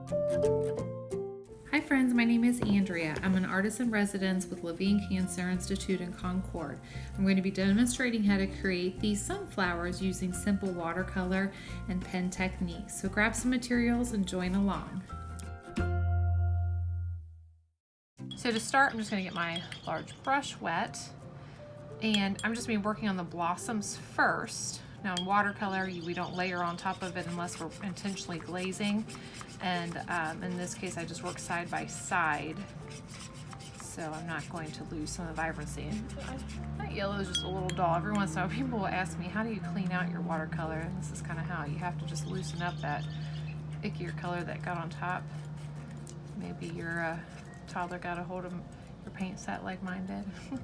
Hi friends, my name is Andrea. I'm an artist in residence with Levine Cancer Institute in Concord. I'm going to be demonstrating how to create these sunflowers using simple watercolor and pen techniques. So grab some materials and join along. So to start, I'm just going to get my large brush wet, and I'm just going to be working on the blossoms first. Now in watercolor, we don't layer on top of it unless we're intentionally glazing. And in this case, I just work side by side, so I'm not going to lose some of the vibrancy. That yellow is just a little dull. Every once in a while, people will ask me, how do you clean out your watercolor? And this is kind of how. You have to just loosen up that ickier color that got on top. Maybe your toddler got a hold of your paint set like mine did.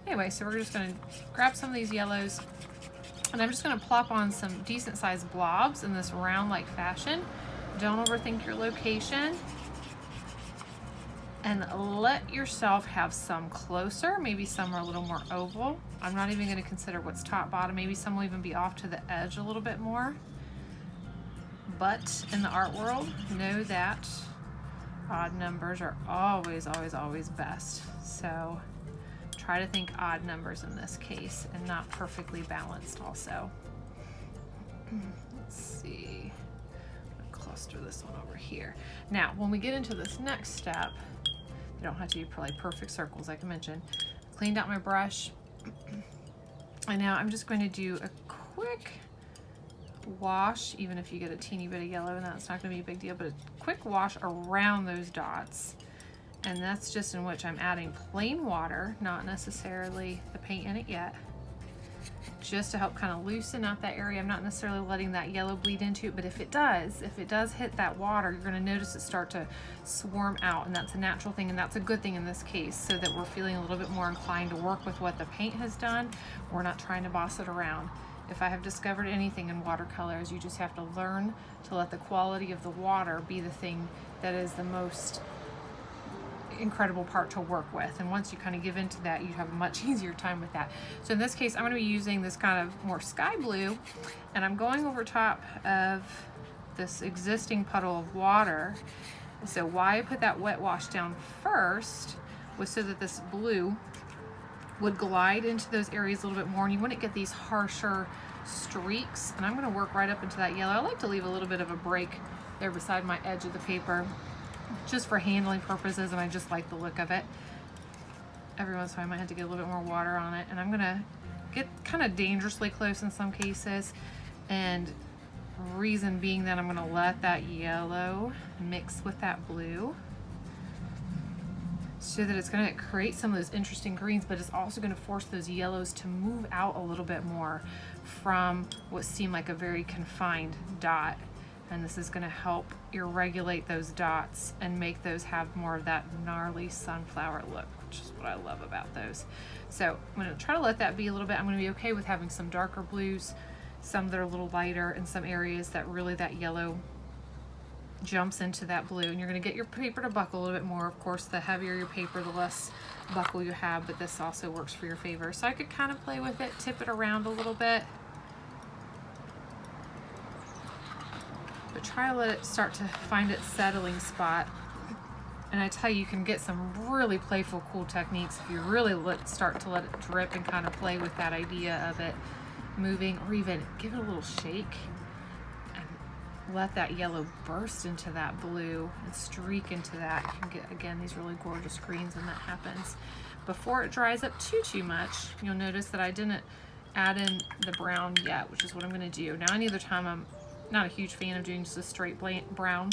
Anyway, so we're just going to grab some of these yellows, and I'm just going to plop on some decent sized blobs in this round-like fashion. Don't overthink your location, and let yourself have some closer. Maybe some are a little more oval. I'm not even going to consider what's top bottom. Maybe some will even be off to the edge a little bit more. But in the art world, know that odd numbers are always, always, always best. So try to think odd numbers in this case, and not perfectly balanced also. Let's see. Cluster this one over here. Now, when we get into this next step, you don't have to be probably perfect circles, like I mentioned. Cleaned out my brush, and now I'm just going to do a quick wash, even if you get a teeny bit of yellow, and that's not going to be a big deal, but a quick wash around those dots. And that's just in which I'm adding plain water, not necessarily the paint in it yet, just to help kind of loosen up that area. I'm not necessarily letting that yellow bleed into it, but if it does hit that water, you're going to notice it start to swarm out, and that's a natural thing, and that's a good thing in this case, so that we're feeling a little bit more inclined to work with what the paint has done. We're not trying to boss it around. If I have discovered anything in watercolors, you just have to learn to let the quality of the water be the thing that is the most incredible part to work with, and once you kind of give into that, you have a much easier time with that. So in this case, I'm going to be using this kind of more sky blue, and I'm going over top of this existing puddle of water. So why I put that wet wash down first was so that this blue would glide into those areas a little bit more, and you wouldn't get these harsher streaks. And I'm going to work right up into that yellow. I like to leave a little bit of a break there beside my edge of the paper, just for handling purposes, and I just like the look of it. Every once in a while I might have to get a little bit more water on it, and I'm gonna get kind of dangerously close in some cases, and reason being that I'm gonna let that yellow mix with that blue so that it's gonna create some of those interesting greens, but it's also gonna force those yellows to move out a little bit more from what seemed like a very confined dot. And this is going to help irregulate those dots and make those have more of that gnarly sunflower look, which is what I love about those. So I'm going to try to let that be a little bit. I'm going to be okay with having some darker blues, some that are a little lighter, and some areas that really that yellow jumps into that blue. And you're going to get your paper to buckle a little bit more. Of course, the heavier your paper, the less buckle you have, but this also works for your favor. So I could kind of play with it, tip it around a little bit, but try to let it start to find its settling spot. And I tell you, you can get some really playful, cool techniques if you really start to let it drip and kind of play with that idea of it moving, or even give it a little shake and let that yellow burst into that blue and streak into that. You can get, again, these really gorgeous greens when that happens. Before it dries up too much, you'll notice that I didn't add in the brown yet, which is what I'm going to do. Now, any other time, I'm not a huge fan of doing just a straight brown.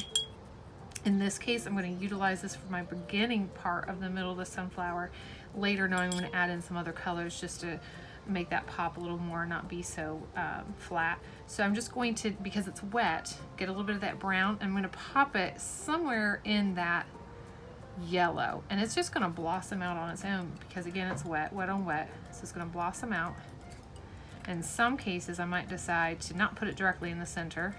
In this case, I'm going to utilize this for my beginning part of the middle of the sunflower. Later, knowing I'm going to add in some other colors just to make that pop a little more, not be so flat. So I'm just going to, because it's wet, get a little bit of that brown. I'm going to pop it somewhere in that yellow, and it's just going to blossom out on its own because, again, it's wet on wet. So it's going to blossom out. In some cases, I might decide to not put it directly in the center.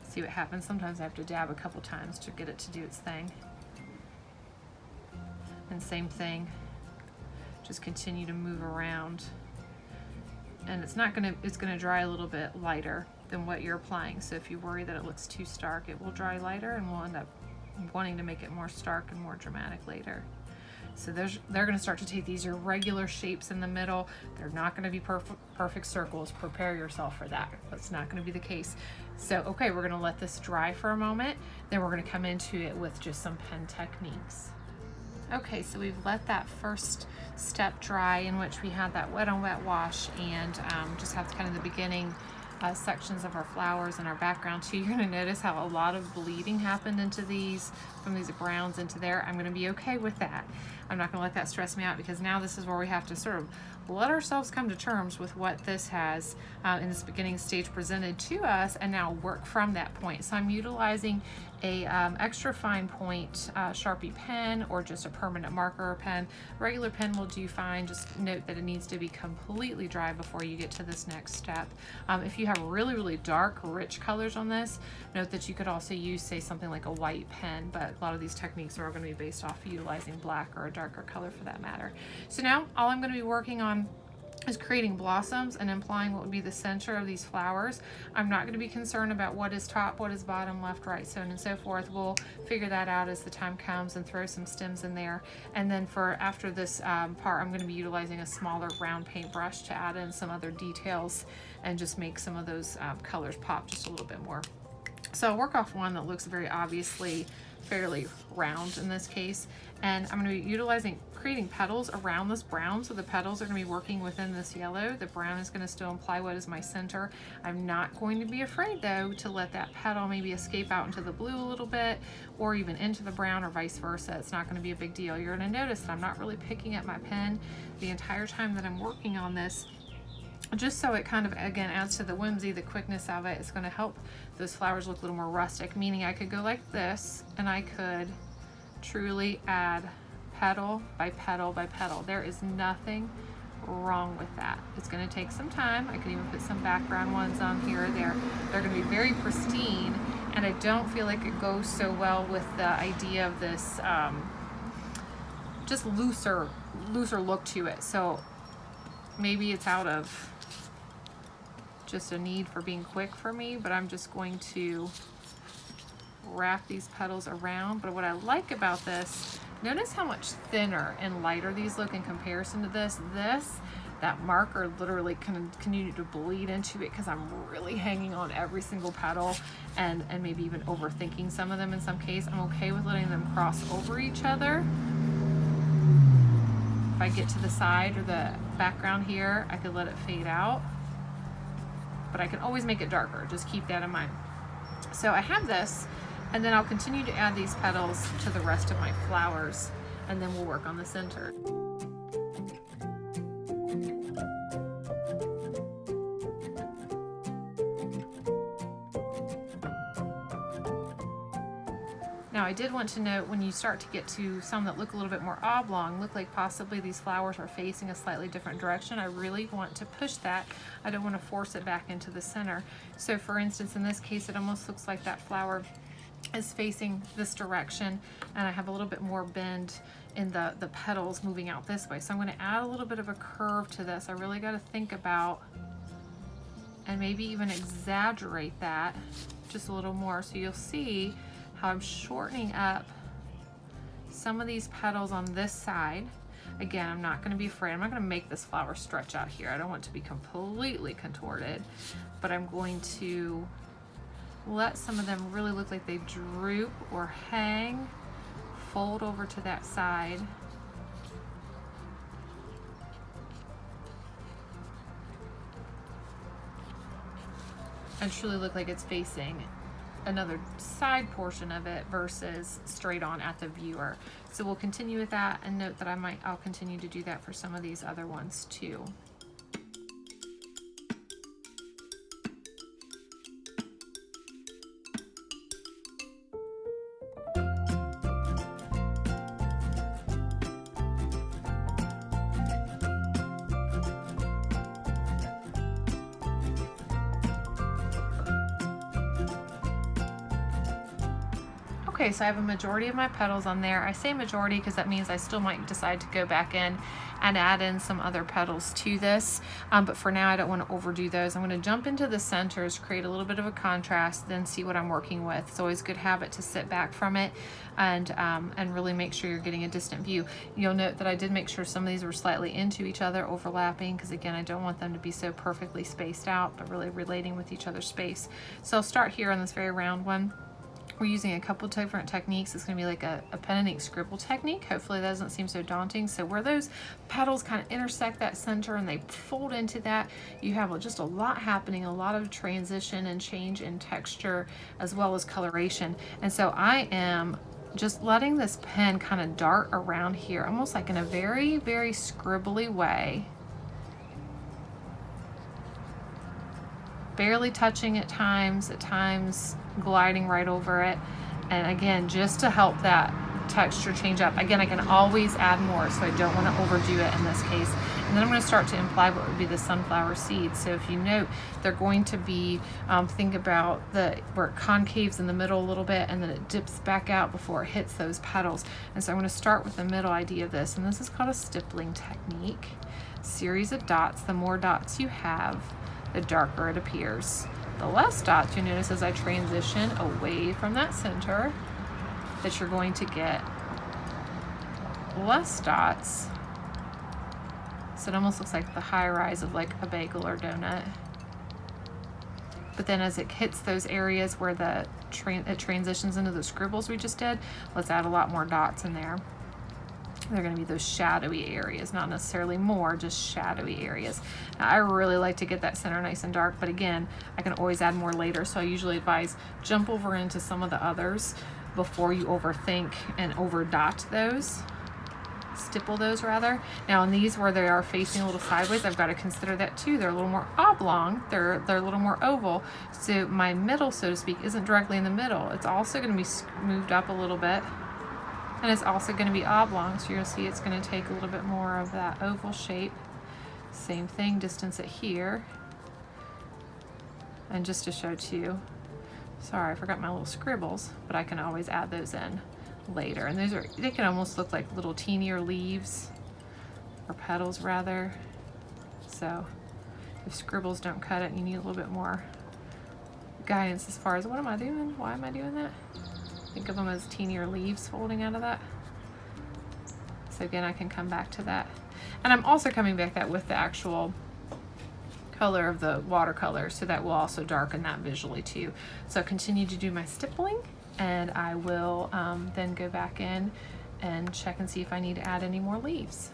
See what happens. Sometimes I have to dab a couple times to get it to do its thing. And same thing, just continue to move around. And it's gonna dry a little bit lighter than what you're applying. So if you worry that it looks too stark, it will dry lighter and we'll end up wanting to make it more stark and more dramatic later. So they're going to start to take these irregular shapes in the middle. They're not going to be perfect circles. Prepare yourself for that. That's not going to be the case. So, okay, we're going to let this dry for a moment. Then we're going to come into it with just some pen techniques. Okay, so we've let that first step dry, in which we had that wet on wet wash, and just have kind of the beginning sections of our flowers and our background too. You're going to notice how a lot of bleeding happened into these, from these browns into there. I'm going to be okay with that. I'm not going to let that stress me out, because now this is where we have to sort of let ourselves come to terms with what this has in this beginning stage presented to us, and now work from that point. So I'm utilizing a extra fine point Sharpie pen, or just a permanent marker pen. Regular pen will do fine. Just note that it needs to be completely dry before you get to this next step. If you have really, really dark, rich colors on this, note that you could also use, say, something like a white pen, but a lot of these techniques are all going to be based off utilizing black or a darker color for that matter. So now all I'm going to be working on is creating blossoms and implying what would be the center of these flowers. I'm not going to be concerned about what is top, what is bottom, left, right, so on and so forth. We'll figure that out as the time comes and throw some stems in there. And then for after this part, I'm going to be utilizing a smaller round paintbrush to add in some other details and just make some of those colors pop just a little bit more. So I'll work off one that looks very obviously fairly round in this case, and I'm going to be utilizing creating petals around this brown. So the petals are going to be working within this yellow. The brown is going to still imply what is my center. I'm not going to be afraid though to let that petal maybe escape out into the blue a little bit, or even into the brown, or vice versa. It's not going to be a big deal. You're going to notice that I'm not really picking up my pen the entire time that I'm working on this, just so it kind of, again, adds to the whimsy, the quickness of it. It's going to help those flowers look a little more rustic, meaning I could go like this, and I could truly add petal by petal by petal. There is nothing wrong with that. It's going to take some time. I could even put some background ones on here or there. They're going to be very pristine, and I don't feel like it goes so well with the idea of this just looser look to it. So maybe it's out of just a need for being quick for me, but I'm just going to wrap these petals around. But what I like about this, notice how much thinner and lighter these look in comparison to this. That marker literally can continue to bleed into it, because I'm really hanging on every single petal and maybe even overthinking some of them in some case. I'm okay with letting them cross over each other. If I get to the side or the background here, I could let it fade out, but I can always make it darker. Just keep that in mind. So I have this, and then I'll continue to add these petals to the rest of my flowers, and then we'll work on the center. Now I did want to note, when you start to get to some that look a little bit more oblong, look like possibly these flowers are facing a slightly different direction, I really want to push that. I don't want to force it back into the center. So for instance, in this case, it almost looks like that flower is facing this direction, and I have a little bit more bend in the petals moving out this way. So I'm going to add a little bit of a curve to this. I really got to think about, and maybe even exaggerate that just a little more. So you'll see how I'm shortening up some of these petals on this side. Again, I'm not going to be afraid. I'm not going to make this flower stretch out here. I don't want it to be completely contorted, but I'm going to let some of them really look like they droop or hang, fold over to that side. And truly look like it's facing another side portion of it versus straight on at the viewer. So we'll continue with that, and note that I'll continue to do that for some of these other ones too. Okay, so I have a majority of my petals on there. I say majority because that means I still might decide to go back in and add in some other petals to this. But for now, I don't want to overdo those. I'm going to jump into the centers, create a little bit of a contrast, then see what I'm working with. It's always a good habit to sit back from it and really make sure you're getting a distant view. You'll note that I did make sure some of these were slightly into each other, overlapping, because again, I don't want them to be so perfectly spaced out, but really relating with each other's space. So I'll start here on this very round one. We're using a couple different techniques. It's going to be like a pen and ink scribble technique. Hopefully that doesn't seem so daunting. So where those petals kind of intersect that center and they fold into that, you have just a lot happening, a lot of transition and change in texture as well as coloration. And so I am just letting this pen kind of dart around here, almost like in a very, very scribbly way. Barely touching at times gliding right over it. And again, just to help that texture change up. Again, I can always add more, so I don't want to overdo it in this case. And then I'm going to start to imply what would be the sunflower seeds. So if you note, they're going to be, think about where it concaves in the middle a little bit and then it dips back out before it hits those petals. And so I'm going to start with the middle idea of this. And this is called a stippling technique. Series of dots. The more dots you have, the darker it appears. The less dots you notice as I transition away from that center, that you're going to get less dots. So it almost looks like the high rise of like a bagel or donut. But then as it hits those areas where it transitions into the scribbles we just did, let's add a lot more dots in there. They're going to be those shadowy areas, not necessarily more, just shadowy areas. Now, I really like to get that center nice and dark, but again, I can always add more later, so I usually advise jump over into some of the others before you overthink and overdot those. Stipple those rather. Now in these where they are facing a little sideways, I've got to consider that too. They're a little more oblong, they're a little more oval, so my middle, so to speak, isn't directly in the middle. It's also going to be moved up a little bit. And it's also going to be oblong, so you'll see it's going to take a little bit more of that oval shape. Same thing, distance it here. And just to show too, sorry, I forgot my little scribbles, but I can always add those in later. And they can almost look like little teenier leaves, or petals rather. So if scribbles don't cut it, you need a little bit more guidance as far as what am I doing? Why am I doing that? Think of them as teenier leaves folding out of that. So again, I can come back to that. And I'm also coming back that with the actual color of the watercolor, so that will also darken that visually too. So continue to do my stippling, and I will then go back in and check and see if I need to add any more leaves.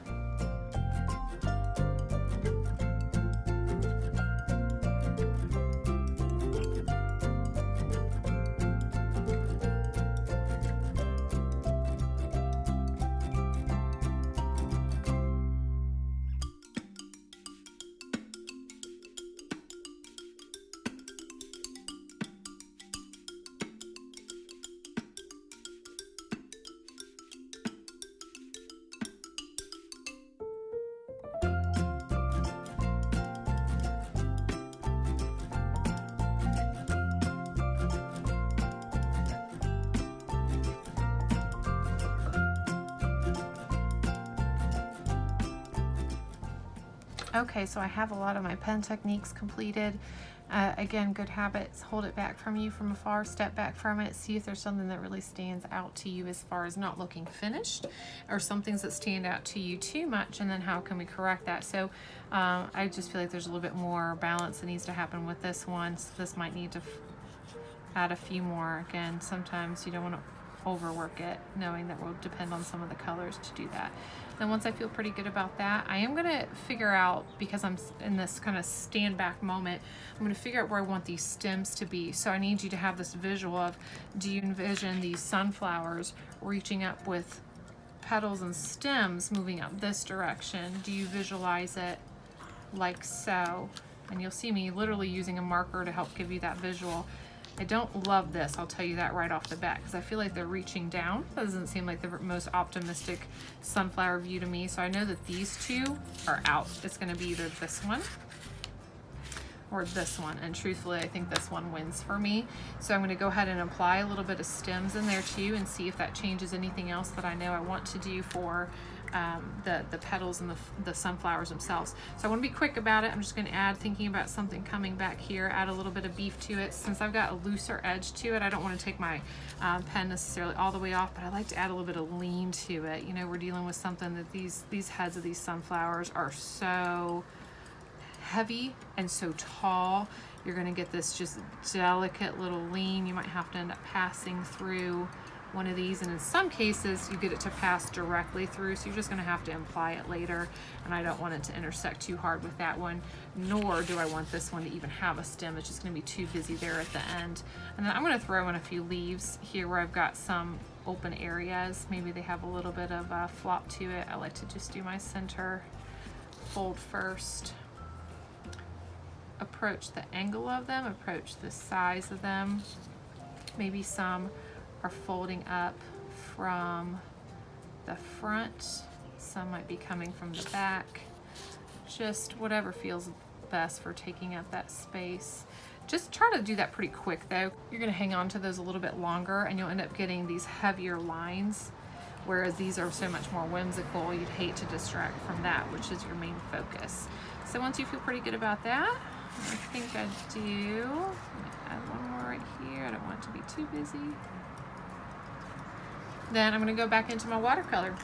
Okay, so I have a lot of my pen techniques completed. Again, good habits, hold it back from you from afar, step back from it, see if there's something that really stands out to you as far as not looking finished, or some things that stand out to you too much, and then how can we correct that. So I just feel like there's a little bit more balance that needs to happen with this one, so this might need to add a few more. Again, sometimes you don't want to overwork it, knowing that will depend on some of the colors to do that. Then once I feel pretty good about that, I am going to figure out, because I'm in this kind of stand back moment, I'm going to figure out where I want these stems to be. So I need you to have this visual of, do you envision these sunflowers reaching up with petals and stems moving up this direction? Do you visualize it like so? And you'll see me literally using a marker to help give you that visual. I don't love this, I'll tell you that right off the bat, because I feel like they're reaching down. That doesn't seem like the most optimistic sunflower view to me. So I know that these two are out. It's going to be either this one or this one, and truthfully I think this one wins for me. So I'm going to go ahead and apply a little bit of stems in there too and see if that changes anything else that I know I want to do for the petals and the sunflowers themselves. So I want to be quick about it. I'm just going to add, thinking about something coming back here, add a little bit of beef to it. Since I've got a looser edge to it, I don't want to take my pen necessarily all the way off, but I like to add a little bit of lean to it. You know, we're dealing with something that these heads of these sunflowers are so heavy and so tall. You're going to get this just delicate little lean. You might have to end up passing through one of these, and in some cases you get it to pass directly through, so you're just going to have to apply it later, and I don't want it to intersect too hard with that one, nor do I want this one to even have a stem. It's just going to be too busy there at the end. And then I'm going to throw in a few leaves here where I've got some open areas. Maybe they have a little bit of flop to it. I like to just do my center fold first, approach the angle of them, approach the size of them. Maybe some are folding up from the front, some might be coming from the back. Just whatever feels best for taking up that space. Just try to do that pretty quick though. You're going to hang on to those a little bit longer and you'll end up getting these heavier lines, whereas these are so much more whimsical. You'd hate to distract from that, which is your main focus. So once you feel pretty good about that, I think I do. Let me add one more right here. I don't want it to be too busy. Then I'm going to go back into my watercolor.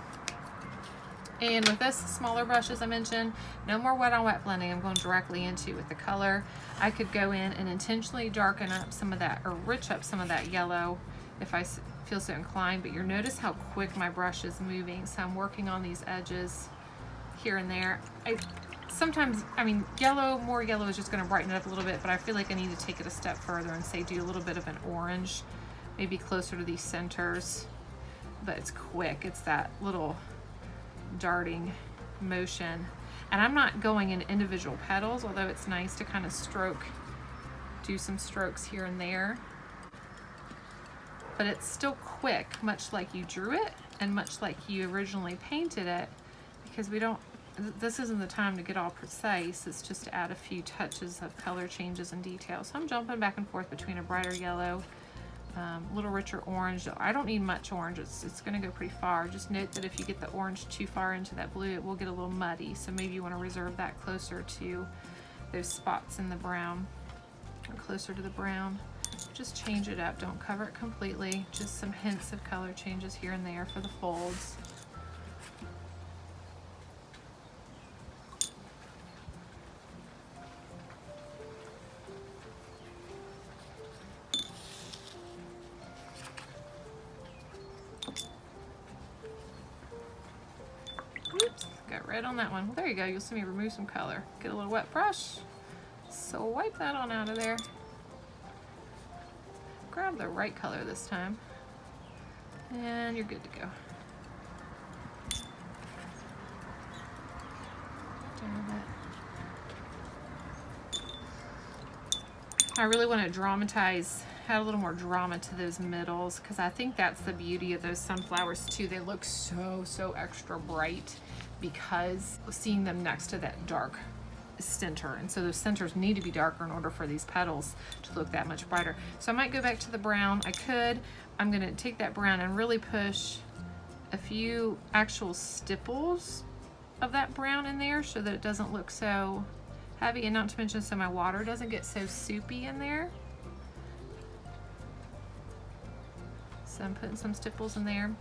And with this smaller brush, as I mentioned, no more wet on wet blending. I'm going directly into with the color. I could go in and intentionally darken up some of that, or rich up some of that yellow if I feel so inclined, but you'll notice how quick my brush is moving. So I'm working on these edges here and there. Sometimes, more yellow is just going to brighten it up a little bit, but I feel like I need to take it a step further and say do a little bit of an orange, maybe closer to these centers. But it's quick. It's that little darting motion. And I'm not going in individual petals, although it's nice to kind of do some strokes here and there. But it's still quick, much like you drew it and much like you originally painted it, because this isn't the time to get all precise. It's just to add a few touches of color changes and details. So I'm jumping back and forth between a brighter yellow, a little richer orange. I don't need much orange. It's going to go pretty far. Just note that if you get the orange too far into that blue, it will get a little muddy. So maybe you want to reserve that closer to those spots in the brown, or closer to the brown. Just change it up. Don't cover it completely. Just some hints of color changes here and there for the folds. Red on that one. Well, there you go. You'll see me remove some color. Get a little wet brush. So wipe that on out of there. Grab the right color this time. And you're good to go. I really want to dramatize, add a little more drama to those middles, because I think that's the beauty of those sunflowers too. They look so extra bright because seeing them next to that dark center, and so those centers need to be darker in order for these petals to look that much brighter. So I might go back to the brown. I'm going to take that brown and really push a few actual stipples of that brown in there so that it doesn't look so heavy, and not to mention so my water doesn't get so soupy in there. So I'm putting some stipples in there.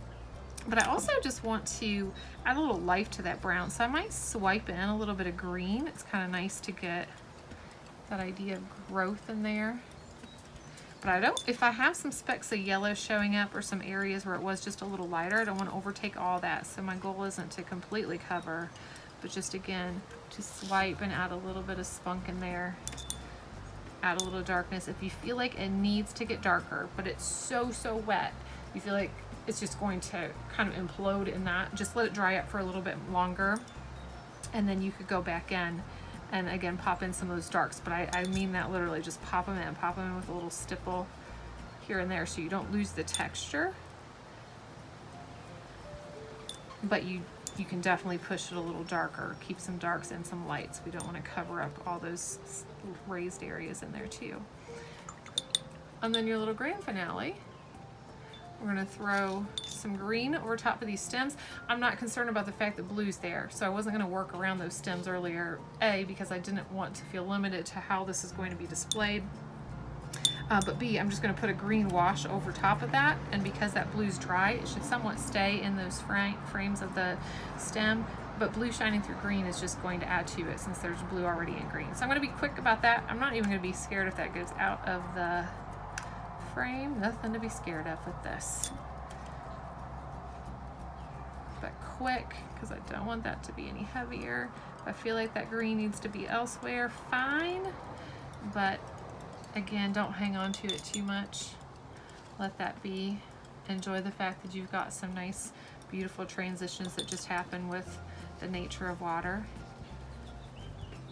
But I also just want to add a little life to that brown. So I might swipe in a little bit of green. It's kind of nice to get that idea of growth in there. But if I have some specks of yellow showing up or some areas where it was just a little lighter, I don't want to overtake all that. So my goal isn't to completely cover, but just again, to swipe and add a little bit of spunk in there. Add a little darkness. If you feel like it needs to get darker, but it's so wet, you feel like it's just going to kind of implode in that, just let it dry up for a little bit longer, and then you could go back in and again pop in some of those darks. But I mean that literally, just pop them in with a little stipple here and there so you don't lose the texture, but you you can definitely push it a little darker, keep some darks and some lights. We don't want to cover up all those raised areas in there too. And then your little grand finale, we're going to throw some green over top of these stems. I'm not concerned about the fact that blue's there, so I wasn't going to work around those stems earlier, A, because I didn't want to feel limited to how this is going to be displayed. But B, I'm just going to put a green wash over top of that, and because that blue's dry, it should somewhat stay in those frames of the stem, but blue shining through green is just going to add to it since there's blue already in green. So I'm going to be quick about that. I'm not even going to be scared if that goes out of the frame. Nothing to be scared of with this. But quick, because I don't want that to be any heavier. If I feel like that green needs to be elsewhere, fine, but again, don't hang on to it too much. Let that be. Enjoy the fact that you've got some nice, beautiful transitions that just happen with the nature of water,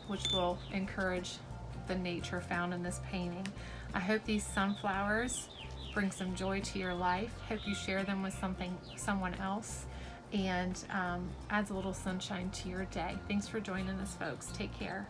which will encourage the nature found in this painting. I hope these sunflowers bring some joy to your life. Hope you share them with someone else, and adds a little sunshine to your day. Thanks for joining us, folks. Take care.